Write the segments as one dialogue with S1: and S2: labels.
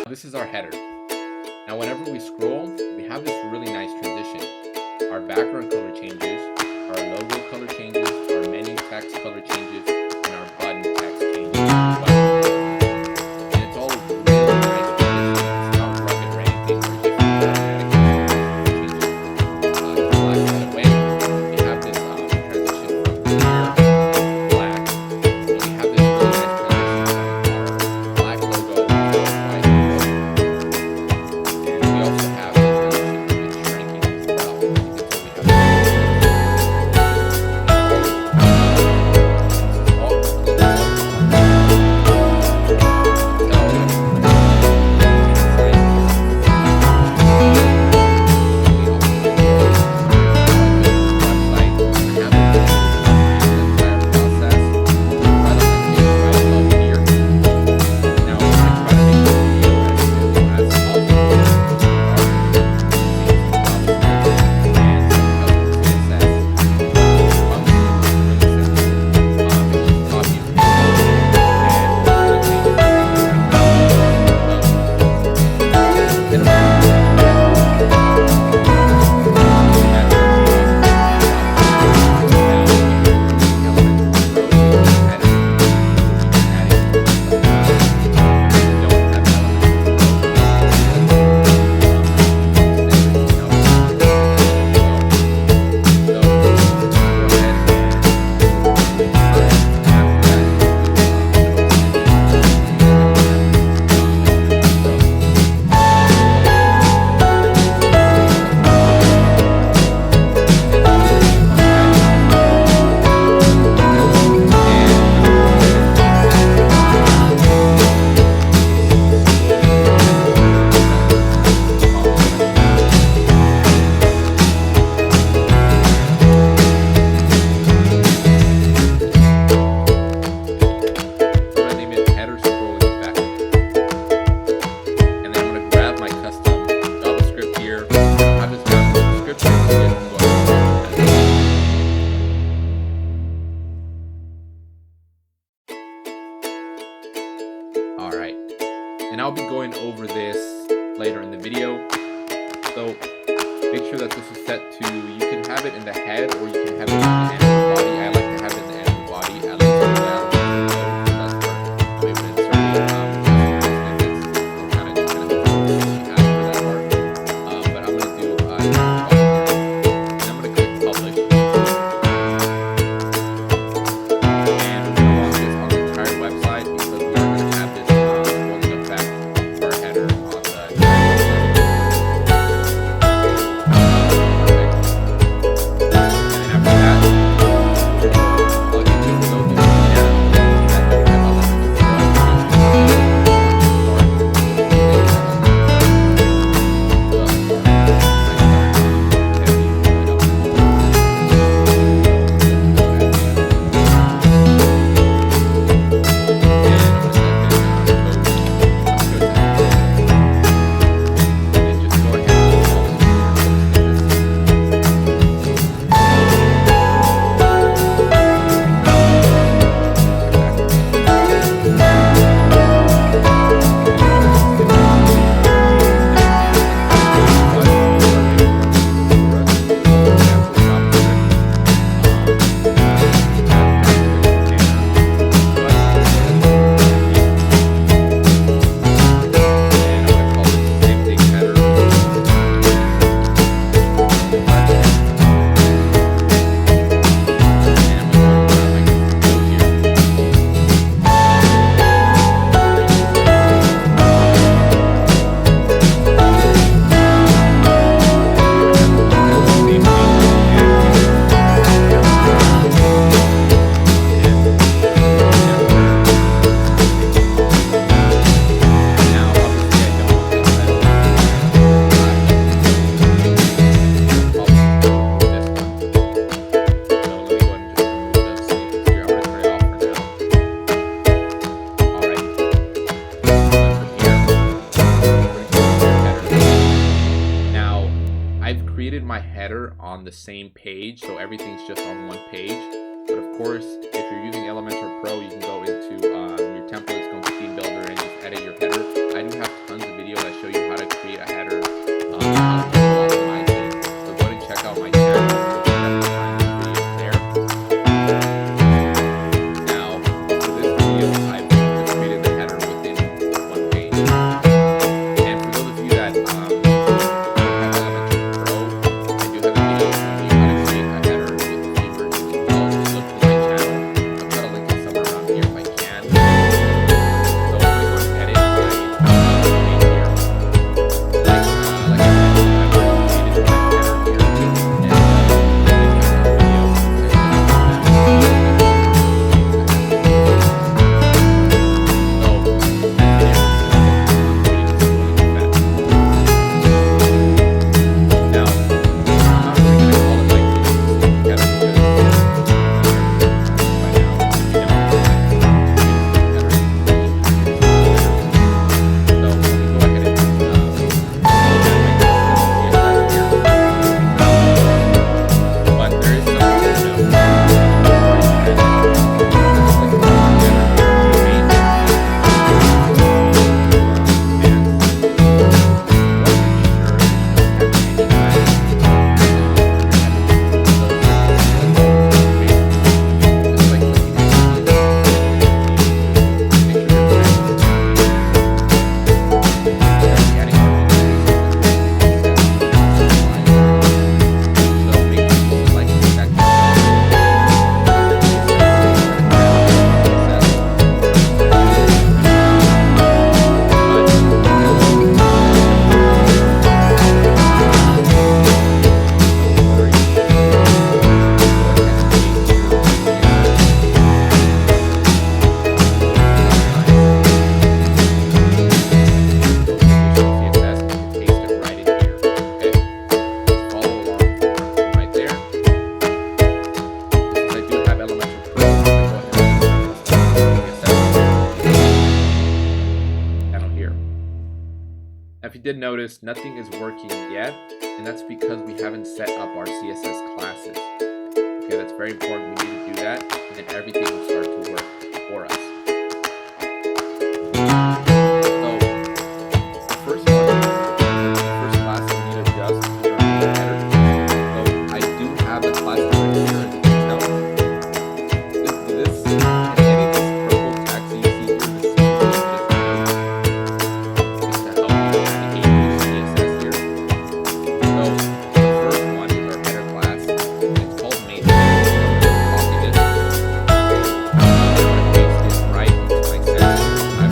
S1: This is our header. Now whenever we scroll, we have this really nice transition. Our background color changes, our logo color changes, our menu text color changes, and our button text changes as well. And it's all really nice transition. It's not rugged or anything. We're just automatically changes to black right away. We have this transition from clear to black. And we have this really nice transition from our black logo to our white logo. And we also have the transition from it shrinking as well. You can tell we have Alright, and I'll be going over this later in the video, so make sure that this is set to, you can have it in the head or you can have it in the end of the body. I like to have it in the end of the body, at least that's perfect. I'm able to insert it, we're kind of just going to ask for that part, but I'm going to do and I'm going to click publish, and we're going to launch this on the entire website because we are going to have this rolling effect for our header on the entire website. My header on the same page, so everything's just on one page. But of course, if you're using Elementor Pro, you can go into your templates, go into Theme Builder, and just edit your header. I do have tons of videos did notice nothing is working yet, and that's because we haven't set up our CSS classes. Okay, that's very important. We need to do that, and then everything will start to work for us. So the first class we need to adjust is our header. So I do have the class right here, as you can tell. This purple text you see here, the is to help you navigate through CSS here. So the first one is our header class. It's called main. Copy this. Paste this right into my section. I'm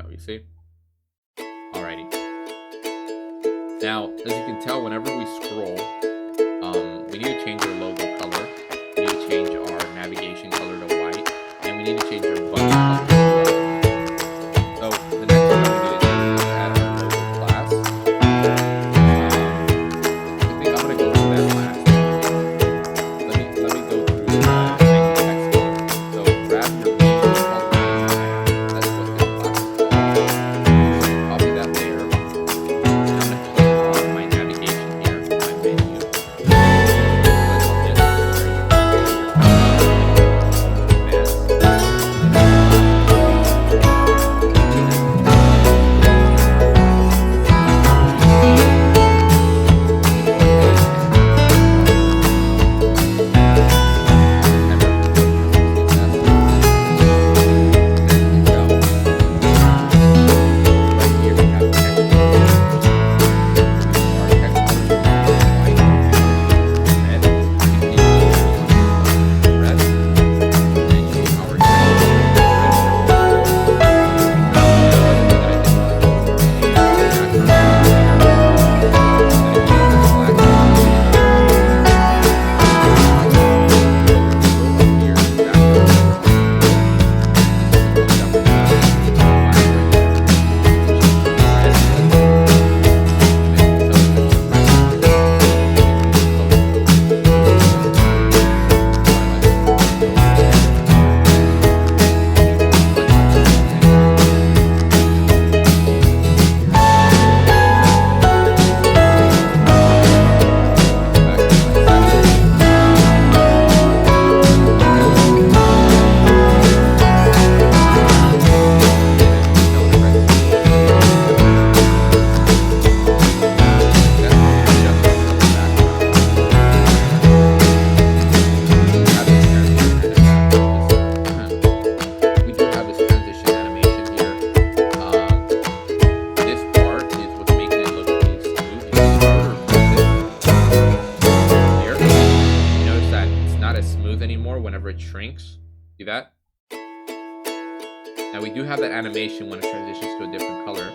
S1: going to see? Alrighty. Now, as you can tell, whenever we scroll, we need to change our logo color. We need to change our navigation color to white, and we need to change our button color to red. So the next thing we need to do is add our logo class. I think I'm gonna go through that last. Let me go through the text color. So grab your main color. That's what this class is called. Copy that there. And I'm gonna click on my navigation here, my menu. Anymore whenever it shrinks. See that? Now we do have that animation when it transitions to a different color.